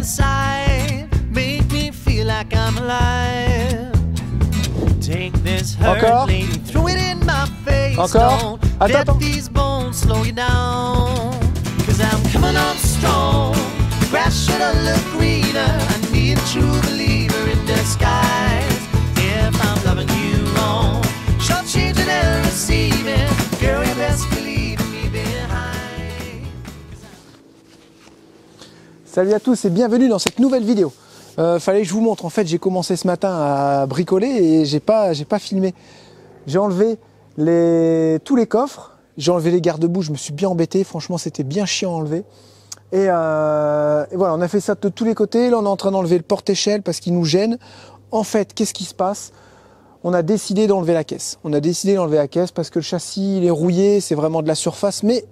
inside, make me feel like I'm alive. Take this hurt, lady, throw it in my face. Don't let these bones slow you down. Cause I'm coming on strong. The grass should have looked greener. I need a true believer in disguise. If I'm loving you wrong, short changing and receiving, girl, you best believe me behind. Salut à tous et bienvenue dans cette nouvelle vidéo. Fallait que je vous montre, en fait j'ai commencé ce matin à bricoler et j'ai pas filmé. J'ai enlevé tous les coffres, j'ai enlevé les garde-boue, je me suis bien embêté, franchement c'était bien chiant à enlever. Et voilà, on a fait ça de tous les côtés, là on est en train d'enlever le porte-échelle parce qu'il nous gêne. En fait, qu'est-ce qui se passe? On a décidé d'enlever la caisse. On a décidé d'enlever la caisse parce que le châssis il est rouillé, c'est vraiment de la surface, mais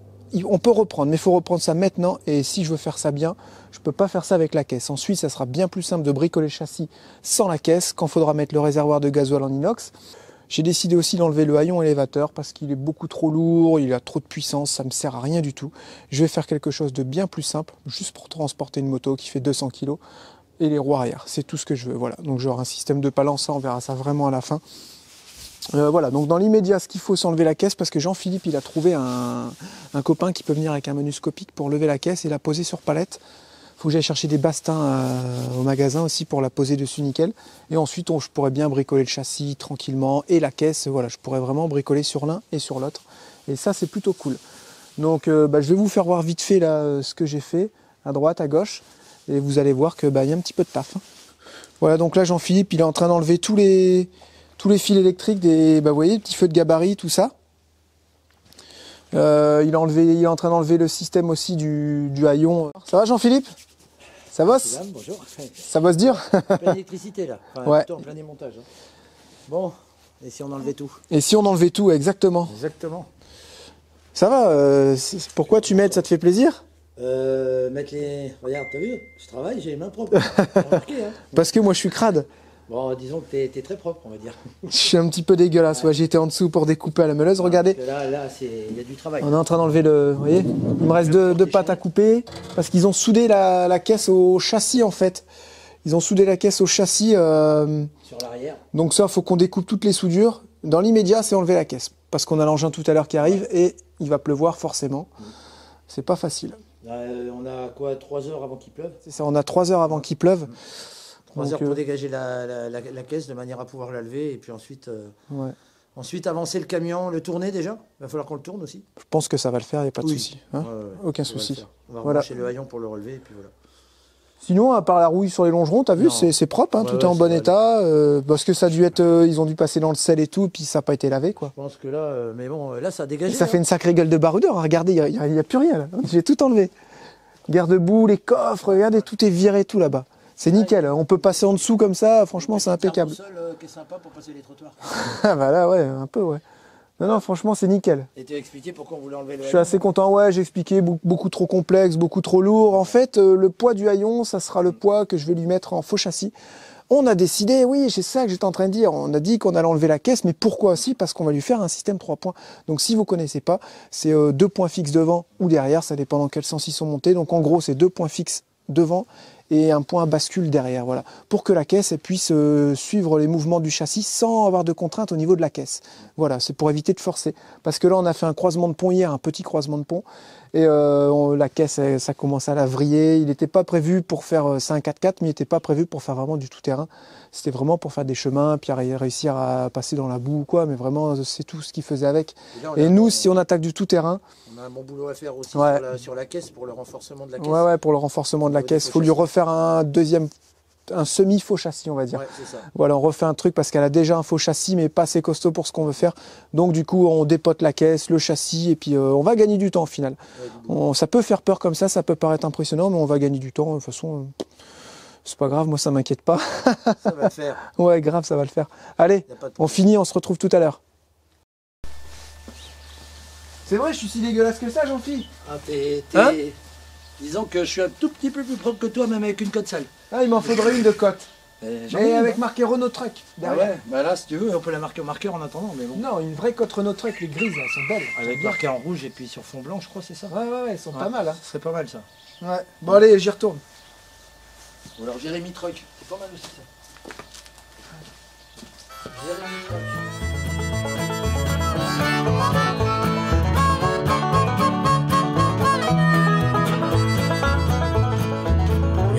on peut reprendre, mais il faut reprendre ça maintenant. Et si je veux faire ça bien, je ne peux pas faire ça avec la caisse. Ensuite, ça sera bien plus simple de bricoler le châssis sans la caisse quand il faudra mettre le réservoir de gasoil en inox. J'ai décidé aussi d'enlever le haillon élévateur parce qu'il est beaucoup trop lourd, il a trop de puissance, ça ne me sert à rien du tout. Je vais faire quelque chose de bien plus simple, juste pour transporter une moto qui fait 200 kg et les roues arrière. C'est tout ce que je veux. Voilà. Donc j'aurai un système de palance, ça, on verra ça vraiment à la fin. Voilà, donc dans l'immédiat, ce qu'il faut, c'est enlever la caisse parce que Jean-Philippe, il a trouvé un copain qui peut venir avec un monuscopique pour lever la caisse et la poser sur palette. Il faut que j'aille chercher des bastins au magasin aussi pour la poser dessus nickel. Et ensuite, je pourrais bien bricoler le châssis tranquillement et la caisse. Voilà, je pourrais vraiment bricoler sur l'un et sur l'autre. Et ça, c'est plutôt cool. Donc, je vais vous faire voir vite fait là, ce que j'ai fait, à droite, à gauche. Et vous allez voir qu'il y a un petit peu de taf. Voilà, donc là, Jean-Philippe, il est en train d'enlever tous les fils électriques, vous voyez, les petits feux de gabarit, tout ça. Il est en train d'enlever le système aussi du haillon. Ça va Jean-Philippe? Ça va? Bonjour. Ça va se dire? Plein d'électricité là, enfin, ouais. Plutôt en plein démontage. Hein. Bon, et si on enlevait tout? Et si on enlevait tout, exactement. Exactement. Ça va, pourquoi tu m'aides, ça te fait plaisir? Mettre les... Regarde, t'as vu? Je travaille, j'ai les mains propres. Remarqué, hein. Parce que moi je suis crade. Bon, disons que t'es très propre, on va dire. Je suis un petit peu dégueulasse, ouais, j'étais en dessous pour découper à la meuleuse, regardez. Là, il y a du travail. On est en train d'enlever vous voyez, il me reste deux pattes à couper, parce qu'ils ont soudé la caisse au châssis en fait. Ils ont soudé la caisse au châssis. Sur l'arrière. Donc ça, il faut qu'on découpe toutes les soudures. Dans l'immédiat, c'est enlever la caisse, parce qu'on a l'engin tout à l'heure qui arrive, et il va pleuvoir forcément. C'est pas facile. On a quoi, 3 heures avant qu'il pleuve? C'est ça, on a 3 heures avant qu'il pleuve. 3 heures pour dégager la caisse de manière à pouvoir la lever et puis ensuite, ensuite avancer le camion, le tourner déjà. Il va falloir qu'on le tourne aussi. Je pense que ça va le faire, il n'y a pas de souci. Hein, aucun souci. On va brancher le haillon pour le relever et puis voilà. Sinon, à part la rouille sur les longerons, t'as vu, c'est propre, hein, tout est en bon état. Parce que ça a dû être, ils ont dû passer dans le sel et tout, puis ça n'a pas été lavé, quoi. Je pense que là, mais bon, là ça a dégagé. Et ça fait une sacrée gueule de baroudeur. Regardez, il n'y a plus rien là. J'ai tout enlevé. Garde-boue, les coffres, regardez, tout est viré, tout là-bas. C'est nickel, on peut passer en dessous comme ça, franchement c'est impeccable. C'est qui est sympa pour passer les trottoirs. Ah bah là ouais, un peu ouais. Non, franchement c'est nickel. Et tu as expliqué pourquoi on voulait enlever le haillon? Je suis assez content, ouais, j'ai expliqué, beaucoup trop complexe, beaucoup trop lourd. En fait, le poids du haillon, ça sera le poids que je vais lui mettre en faux châssis. On a décidé, oui, c'est ça que j'étais en train de dire, on a dit qu'on allait enlever la caisse, mais pourquoi aussi? Parce qu'on va lui faire un système 3 points. Donc si vous ne connaissez pas, c'est 2 points fixes devant ou derrière, ça dépend dans quel sens ils sont montés. Donc en gros, c'est 2 points fixes devant et un point bascule derrière, voilà, pour que la caisse puisse suivre les mouvements du châssis sans avoir de contrainte au niveau de la caisse. Voilà, c'est pour éviter de forcer. Parce que là, on a fait un croisement de pont hier, un petit croisement de pont, et la caisse, ça commence à la vriller. Il n'était pas prévu pour faire, c'est un 4x4, mais il n'était pas prévu pour faire vraiment du tout-terrain. C'était vraiment pour faire des chemins, puis réussir à passer dans la boue ou quoi, mais vraiment, c'est tout ce qu'il faisait avec. Et nous, si on attaque du tout-terrain... On a un bon boulot à faire aussi sur la caisse, pour le renforcement de la caisse. Ouais, pour le renforcement de la caisse. Il faut lui refaire un semi-faux châssis, on va dire. Ouais, c'est ça. Voilà, on refait un truc parce qu'elle a déjà un faux châssis, mais pas assez costaud pour ce qu'on veut faire. Donc du coup, on dépote la caisse, le châssis, et puis on va gagner du temps au final. Ouais, ça peut faire peur comme ça peut paraître impressionnant, mais on va gagner du temps. De toute façon, c'est pas grave, moi ça m'inquiète pas. Ça va le faire. Ouais, grave, ça va le faire. Allez, on finit, on se retrouve tout à l'heure. C'est vrai, je suis si dégueulasse que ça, Jean-Philippe. Ah, disons que je suis un tout petit peu plus propre que toi, même avec une cote sale. Ah, il m'en faudrait une de cote. Et avec marqué Renault Truck derrière. Ah ouais, bah là, si tu veux, on peut la marquer au marqueur en attendant, mais bon. Non, une vraie cote Renault Truck, les grises, elles sont belles. Avec marqué en rouge et puis sur fond blanc, je crois, c'est ça. Ouais, elles sont pas mal. Hein. Ce serait pas mal, ça. Ouais, bon allez, j'y retourne. Ou alors Jérémy Truck, c'est pas mal aussi ça. Jérémy Truck.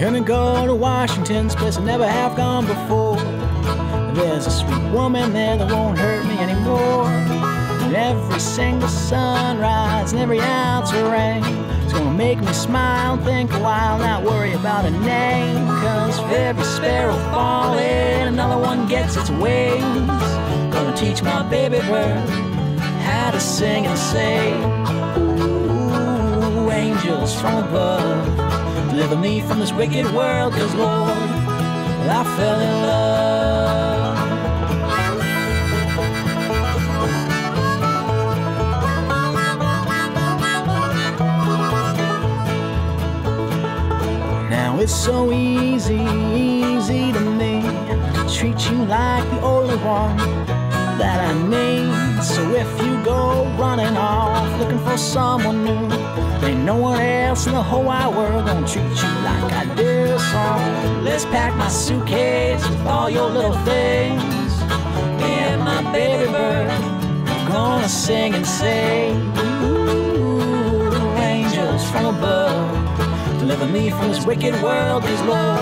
Gonna go to Washington, place I never have gone before. There's a sweet woman there that won't hurt me anymore. And every single sunrise and every ounce of rain is gonna make me smile, think a while, not worry about a name. Cause for every sparrow falling, another one gets its wings. Gonna teach my baby bird how to sing and say, ooh, angels from above, deliver me from this wicked world, cause Lord, I fell in love. Now it's so easy to me to treat you like the only one that I need. So if you go running off looking for someone new, ain't no one else in the whole wide world gonna treat you like I do. So let's pack my suitcase with all your little things. Me and my baby bird are gonna sing and say, ooh, angels from above, deliver me from this wicked world, cause Lord,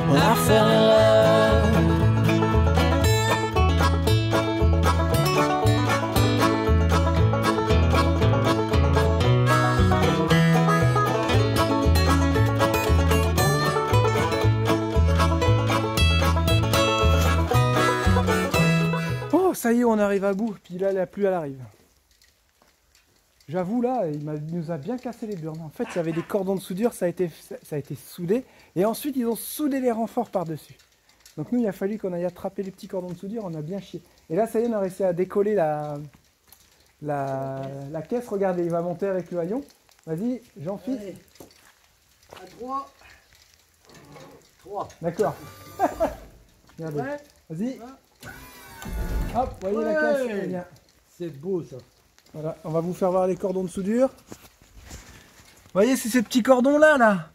well, I fell in love. Ça y est, on arrive à bout, puis là la pluie elle arrive. J'avoue là, il nous a bien cassé les burnes. En fait, il y avait des cordons de soudure, ça a été soudé, et ensuite ils ont soudé les renforts par-dessus. Donc nous, il a fallu qu'on aille attraper les petits cordons de soudure, on a bien chié. Et là, ça y est, on a réussi à décoller la caisse. Regardez, il va monter avec le haillon. Vas-y, Jean-Philippe. À 3. 3. D'accord. Regardez. Ouais. Vas-y. Hop, voyez la caisse, bien. C'est beau ça. Voilà, on va vous faire voir les cordons de soudure. Vous voyez, c'est ces petits cordons là.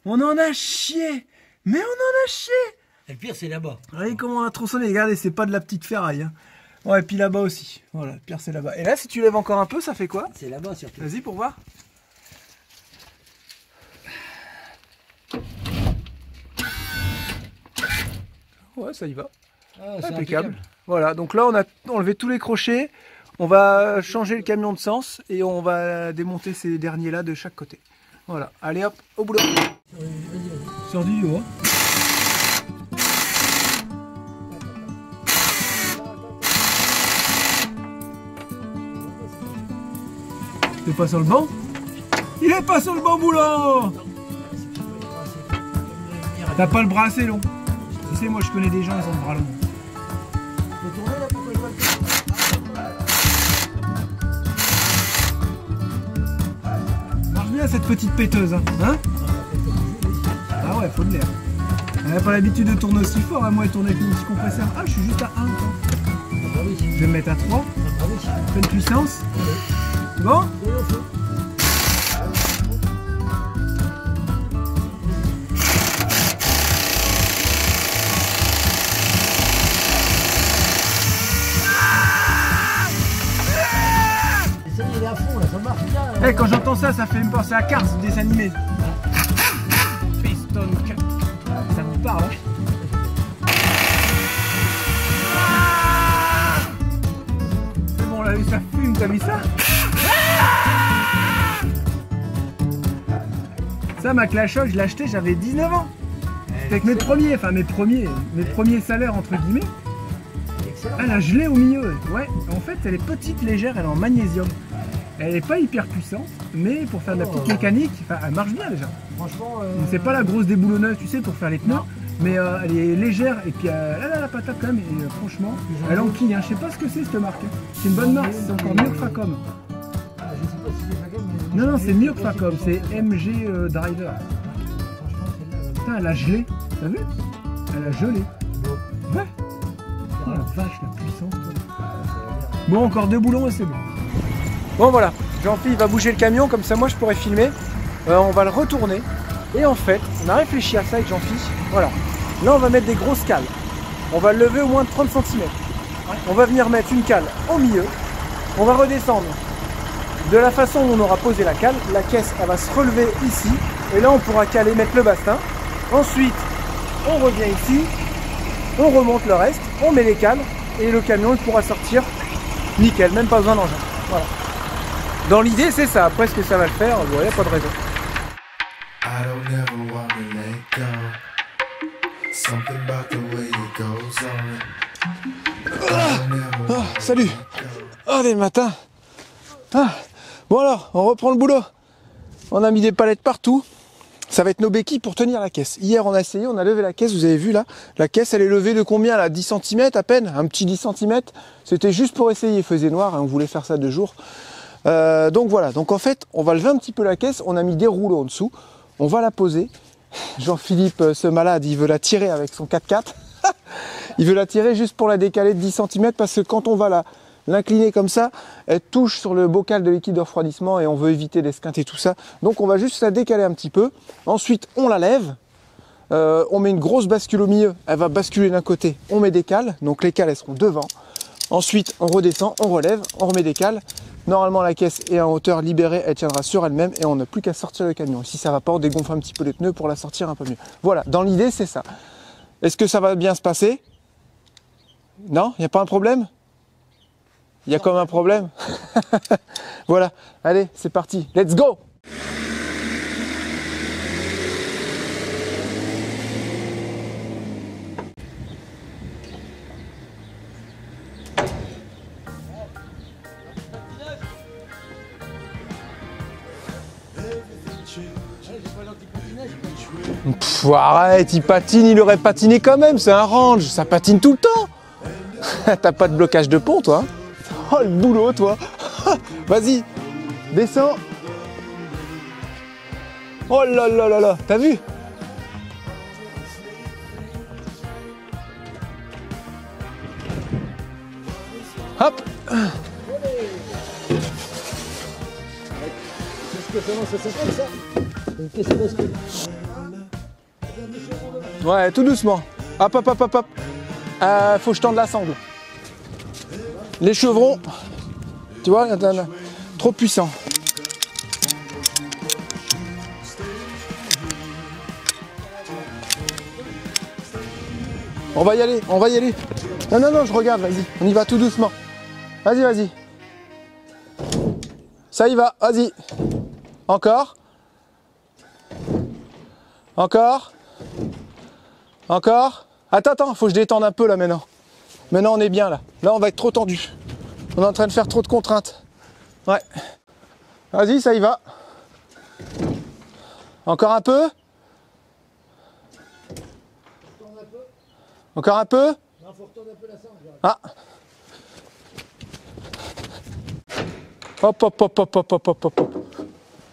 On en a chié. Mais on en a chié. Et le pire, c'est là-bas. Regardez comment on a tronçonné. Regardez, c'est pas de la petite ferraille. Hein. Ouais, et puis là-bas aussi. Voilà, le pire, c'est là-bas. Et là, si tu lèves encore un peu, ça fait quoi? C'est là-bas surtout. Vas-y pour voir. Ouais, ça y va. Ah, c'est impeccable. Voilà, donc là on a enlevé tous les crochets, on va changer le camion de sens et on va démonter ces derniers là de chaque côté. Voilà, allez hop, au boulot. Sors du haut. T'es pas sur le banc? Il est pas sur le banc, boulot. T'as pas le bras assez long. Tu sais, moi je connais des gens, ils ont le bras long. Marche bien cette petite péteuse, hein, ah ouais, faut de l'air. Elle n'a pas l'habitude de tourner aussi fort, hein. Moi elle tourne avec mon petit compresseur. Ah, je suis juste à 1. Je vais me mettre à 3. Pleine puissance. C'est bon? Hey, quand j'entends ça, ça fait me penser à Cars, le dessin animé. Piston Cut. Ça vous parle, hein? C'est bon, là, ça fume, t'as vu ça? Ça, ma Clashok, je l'ai acheté, j'avais 19 ans. C'était avec mes premiers salaires, entre guillemets. Elle a gelé au milieu. Ouais, en fait, elle est petite, légère, elle est en magnésium. Elle n'est pas hyper puissante, mais pour faire de la petite mécanique, elle marche bien déjà. Franchement, c'est pas la grosse déboulonneuse, tu sais, pour faire les pneus, mais elle est légère et puis elle a la patate quand même. Et franchement, elle enquille. Hein. Je sais pas ce que c'est cette marque. C'est une bonne marque, c'est encore mieux que Facom. Non, c'est mieux que Facom, c'est MG Driver. Putain, elle a gelé, t'as vu? Elle a gelé. Ouais. Oh la vache, la puissance. Bon, encore 2 boulons et c'est bon. Bon voilà, Jean-Philippe va bouger le camion, comme ça moi je pourrais filmer. On va le retourner. Et en fait, on a réfléchi à ça avec Jean-Philippe. Voilà. Là, on va mettre des grosses cales. On va le lever au moins de 30 cm. On va venir mettre une cale au milieu. On va redescendre de la façon où on aura posé la cale. La caisse, elle va se relever ici. Et là, on pourra caler, mettre le bastin. Ensuite, on revient ici. On remonte le reste. On met les cales. Et le camion, il pourra sortir nickel. Même pas besoin d'engin. Voilà. Dans l'idée, c'est ça. Après, ce que ça va le faire, il n'y a pas de raison. Salut. Dès le matin. Bon alors, on reprend le boulot. On a mis des palettes partout. Ça va être nos béquilles pour tenir la caisse. Hier, on a essayé, on a levé la caisse, vous avez vu là. La caisse, elle est levée de combien là? 10 cm à peine, un petit 10 cm. C'était juste pour essayer, il faisait noir, hein, on voulait faire ça 2 jours. Donc voilà, donc en fait, on va lever un petit peu la caisse. On a mis des rouleaux en dessous. On va la poser. Jean-Philippe, ce malade, il veut la tirer avec son 4x4. Il veut la tirer juste pour la décaler de 10 cm parce que quand on va l'incliner comme ça, elle touche sur le bocal de liquide de refroidissement et on veut éviter l'esquinte et tout ça. Donc on va juste la décaler un petit peu. Ensuite, on la lève. On met une grosse bascule au milieu. Elle va basculer d'un côté. On met des cales. Donc les cales, elles seront devant. Ensuite, on redescend, on relève, on remet des cales. Normalement, la caisse est en hauteur libérée, elle tiendra sur elle-même et on n'a plus qu'à sortir le camion. Et si ça va pas, on dégonfle un petit peu les pneus pour la sortir un peu mieux. Voilà, dans l'idée, c'est ça. Est-ce que ça va bien se passer? Non? Il n'y a pas un problème? Il y a comme un problème? Voilà, allez, c'est parti. Let's go! Pff, arrête, il patine, il aurait patiné quand même, c'est un range, ça patine tout le temps. T'as pas de blocage de pont, toi? Oh, le boulot, toi. Vas-y, descends. Oh là là là là, t'as vu? Hop. Ouais, tout doucement. Hop, hop, hop, hop, hop. Faut que je tende la sangle. Les chevrons, tu vois, trop puissant. On va y aller, on va y aller. Non, non, non, je regarde, vas-y. On y va tout doucement. Vas-y, vas-y. Ça y va, vas-y. Encore. Encore. Encore. Attends, attends, faut que je détende un peu là maintenant. Maintenant on est bien là. Là on va être trop tendu. On est en train de faire trop de contraintes. Ouais. Vas-y, ça y va. Encore un peu. Encore un peu. Ah. Hop, hop, hop, hop, hop, hop, hop, hop.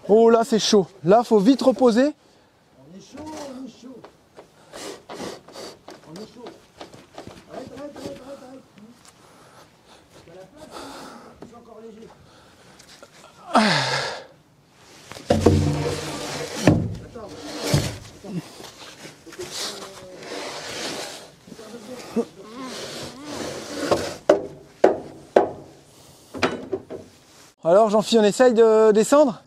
Oh là c'est chaud. Là faut vite reposer. On est chaud, on est chaud. On est chaud. Arrête, arrête, arrête, arrête. T'as la place, c'est encore léger. Attends. Alors Jean-Philippe, on essaye de descendre.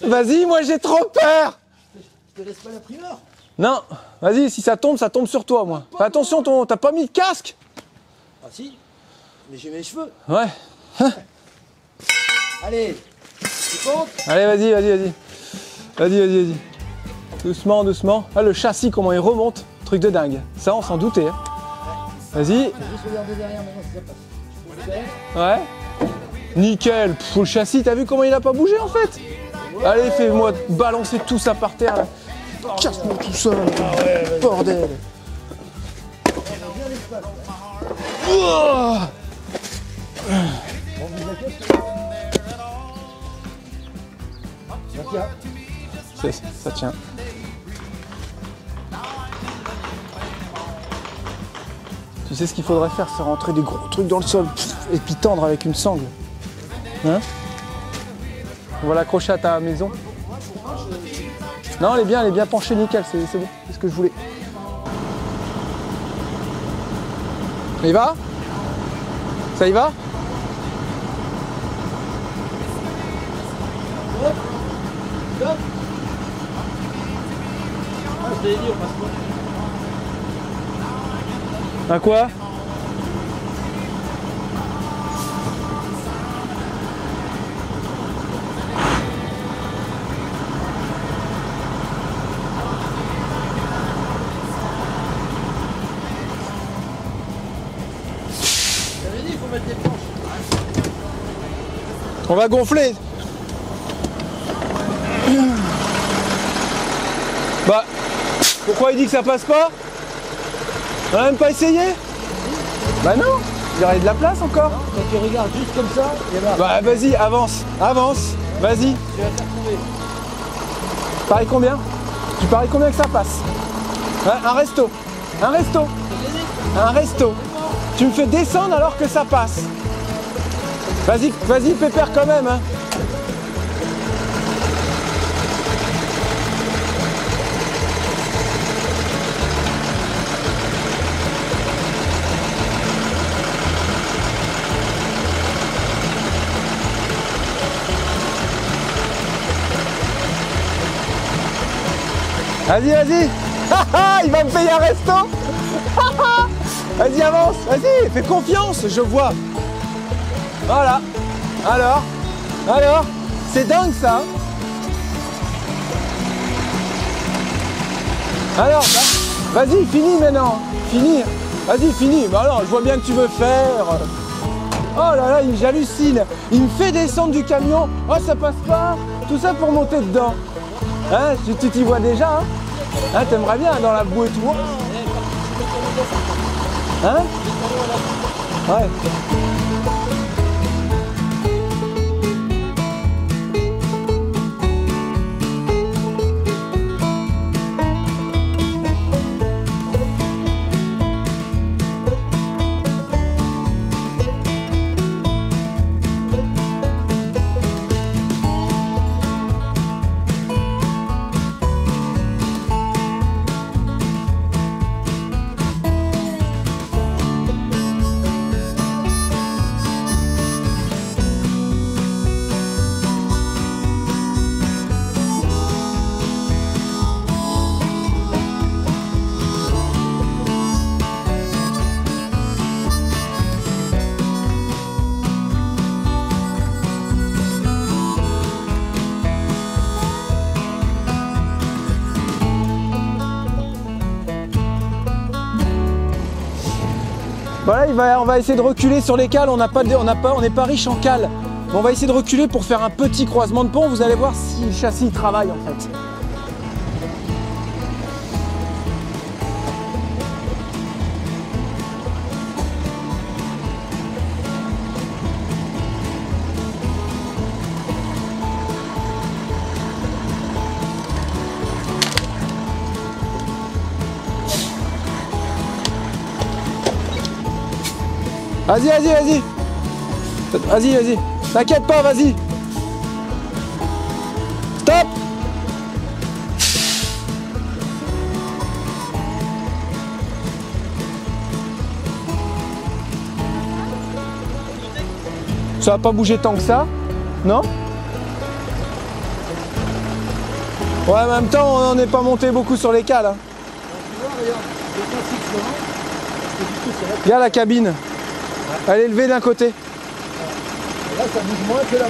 Vas-y, moi j'ai trop peur. Je te laisse pas la primeur. Non, vas-y, si ça tombe sur toi, moi. Fais attention, t'as pas mis de casque? Ah si, mais j'ai mes cheveux. Ouais. Allez, tu comptes? Allez, vas-y, vas-y, vas-y. Vas-y, vas-y, vas-y. Doucement, doucement. Ah, le châssis, comment il remonte. Truc de dingue. Ça, on s'en doutait. Hein. Vas-y. Juste regarder derrière maintenant si ça passe. Tu peux le faire? Ouais. Nickel. Pff, le châssis, t'as vu comment il a pas bougé en fait? Allez, fais-moi balancer tout ça par terre. Là. Casse-moi tout ça. Bordel. Oh. Ça tient. Tu sais ce qu'il faudrait faire, c'est rentrer des gros trucs dans le sol et puis tendre avec une sangle. Hein? On va l'accrocher à ta maison. Non, elle est bien penchée, nickel, c'est bon, c'est ce que je voulais. Ça y va? Ça y va? À quoi? On va gonfler. Bah, pourquoi il dit que ça passe pas? On a même pas essayé? Bah non, il y aurait de la place encore. Quand tu regardes juste comme ça, il y a là. Bah vas-y, avance, vas-y. Tu vas faire trouver. Parie combien? Tu paries combien que ça passe? Hein, un resto. Tu me fais descendre alors que ça passe. Vas-y, pépère quand même. Hein. Vas-y. Il va me payer un resto. Vas-y, avance, vas-y, fais confiance, je vois. Voilà. Alors, c'est dingue ça. Alors, bah, vas-y, finis maintenant. Vas-y, finis. Bah non, je vois bien que tu veux faire. Oh là là, j'hallucine. Il me fait descendre du camion. Oh, ça passe pas. Tout ça pour monter dedans. Hein, tu t'y vois déjà, hein? Hein, t'aimerais bien dans la boue et tout. Hein? Ouais. Voilà, on va essayer de reculer sur les cales, on n'est pas riche en cales. On va essayer de reculer pour faire un petit croisement de pont, vous allez voir si le châssis travaille en fait. Vas-y. T'inquiète pas, vas-y. Stop. Ça va pas bouger tant que ça, non? Ouais, en même temps, on n'est pas monté beaucoup sur les cales. Hein. Regarde la cabine. Elle est levée d'un côté. Là, ça bouge moins que là-bas.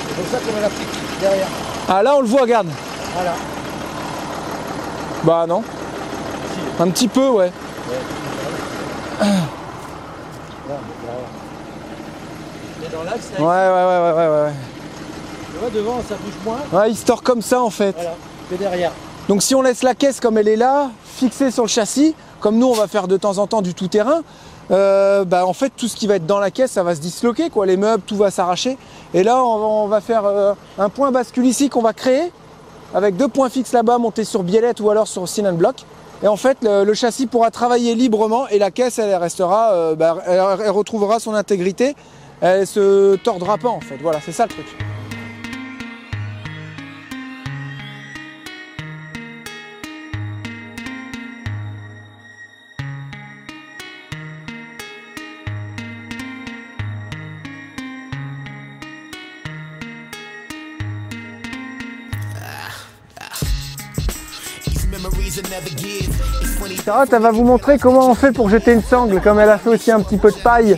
C'est pour ça qu'on a la pique derrière. Ah, là, on le voit, regarde. Voilà. Bah, non. Si. Un petit peu, ouais. Là, dans l'axe, là. Ouais. Tu vois, devant, ça bouge moins. Ouais, il se tord comme ça, en fait. Voilà, que derrière. Donc, si on laisse la caisse comme elle est là, fixée sur le châssis, comme nous, on va faire de temps en temps du tout-terrain, bah, en fait, tout ce qui va être dans la caisse, ça va se disloquer, quoi. Les meubles, tout va s'arracher. Et là, on va faire un point bascule ici qu'on va créer, avec 2 points fixes là-bas, montés sur biellette ou alors sur cylindre bloc. Et en fait, le châssis pourra travailler librement et la caisse, elle restera, elle retrouvera son intégrité. Elle se tordra pas, en fait. Voilà, c'est ça le truc. Carotte, elle va vous montrer comment on fait pour jeter une sangle, comme elle a fait aussi un petit peu de paille.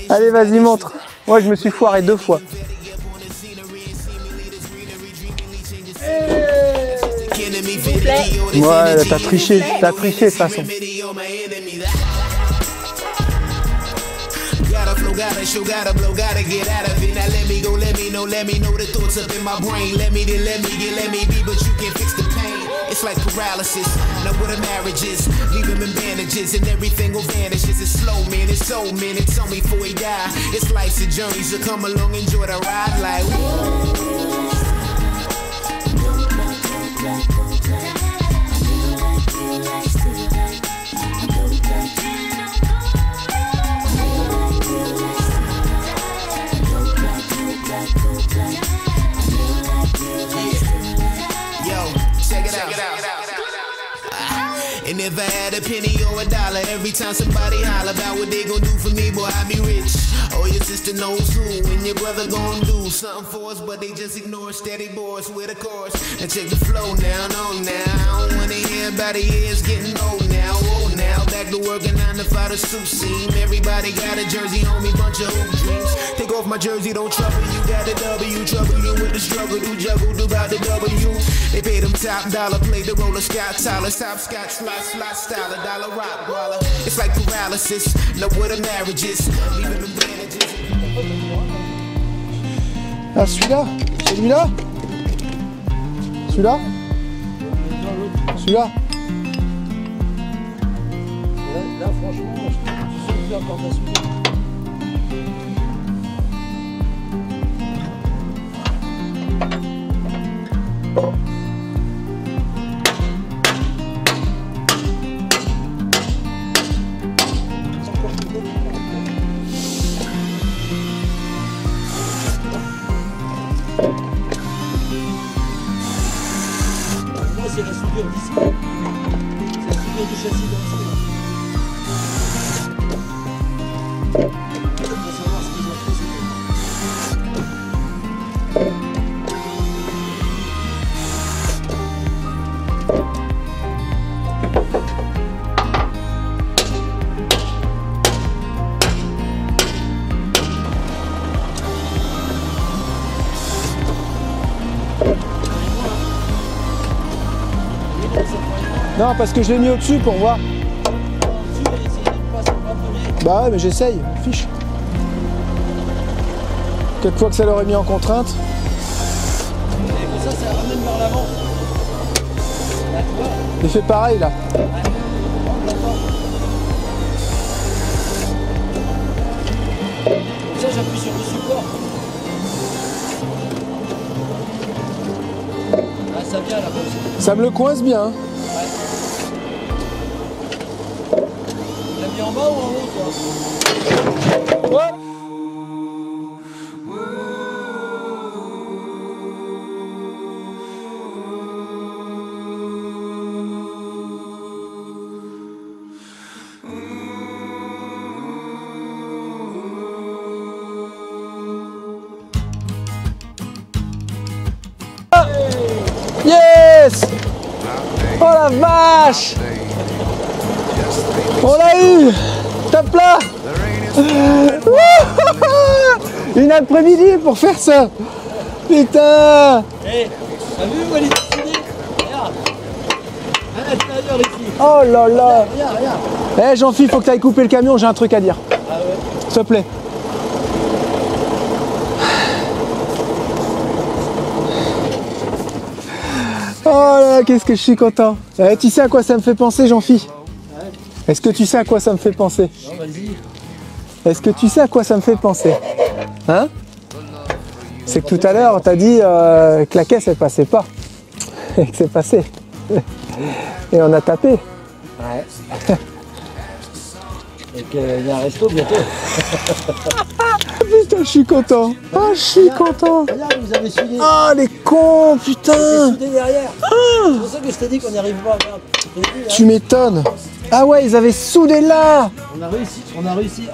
Allez, vas-y, montre. Moi, je me suis foiré 2 fois. Ouais, t'as triché de toute façon. Gotta show, gotta blow, gotta get out of it. Now let me go, let me know the thoughts up in my brain. Let me be, but you can't fix the pain. It's like paralysis. Now what a marriage is, leave him in bandages and everything will vanish. It's slow, man, it's so, man, it's on me before he die. It's life's a journey, so come along, enjoy the ride like And if I had a penny or a dollar, every time somebody holler about what they gon' do for me, boy, I be rich. Oh, your sister knows who, and your brother gon' do something for us, but they just ignore steady boys with a chorus. And check the flow now, no now. I don't wanna hear about it, yeah, it's getting old now. Back to working 9 to 5 to suit seam. Everybody got a jersey on me, bunch of hoop dreams. Take off my jersey, don't trouble you. Got a W, trouble you with the struggle. Do juggle, do about the W. They paid them top dollar, played the roller Scott Tyler, top Scott slot style, a dollar rock baller. It's like paralysis, know what a marriage is. Leaving them bandages. Ah, celui-là, celui-là, celui-là, celui-là. Là, franchement, je suis plus encore de la suite. C'est la soudure d'ici. C'est la soudure du châssis de la soudure. Il faut savoir ce qu'ils ont fait. Non, parce que je l'ai mis au-dessus pour voir. Bah ouais, mais j'essaye, fiche. Quelquefois que ça l'aurait mis en contrainte. Et comme ça ramène vers l'avant. Il fait pareil là. Comme ça, j'appuie sur le support. Ah, ça vient là. Ça me le coince bien. Hein. Tu l'as mis en bas ou en haut, toi? Ouais. Yes! Oh la vache! On l'a eu! Top là! Une après-midi pour faire ça! Putain! Hé, t'as vu où elle est dessinée? Regarde! À l'intérieur ici! Oh là là! Regarde, regarde! Eh Jean-Philippe, faut que tu ailles couper le camion, j'ai un truc à dire. Ah ouais? S'il te plaît. Oh là là, qu'est-ce que je suis content. Eh, tu sais à quoi ça me fait penser, Jean-Philippe? Est-ce que tu sais à quoi ça me fait penser? Non, vas-y. Est-ce que tu sais à quoi ça me fait penser? Hein? C'est que tout à l'heure, t'as dit que la caisse, elle passait pas. Et que c'est passé. Et on a tapé. Ouais. Et qu'il y a un resto bientôt. Putain, je suis content. Ah, je suis content. Regarde, vous avez soudé. Ah, les cons, putain. C'est soudé derrière. C'est pour ça que je t'ai dit qu'on n'y arrive pas. Regarde. Tu m'étonnes. Ah ouais, ils avaient soudé là. On a réussi.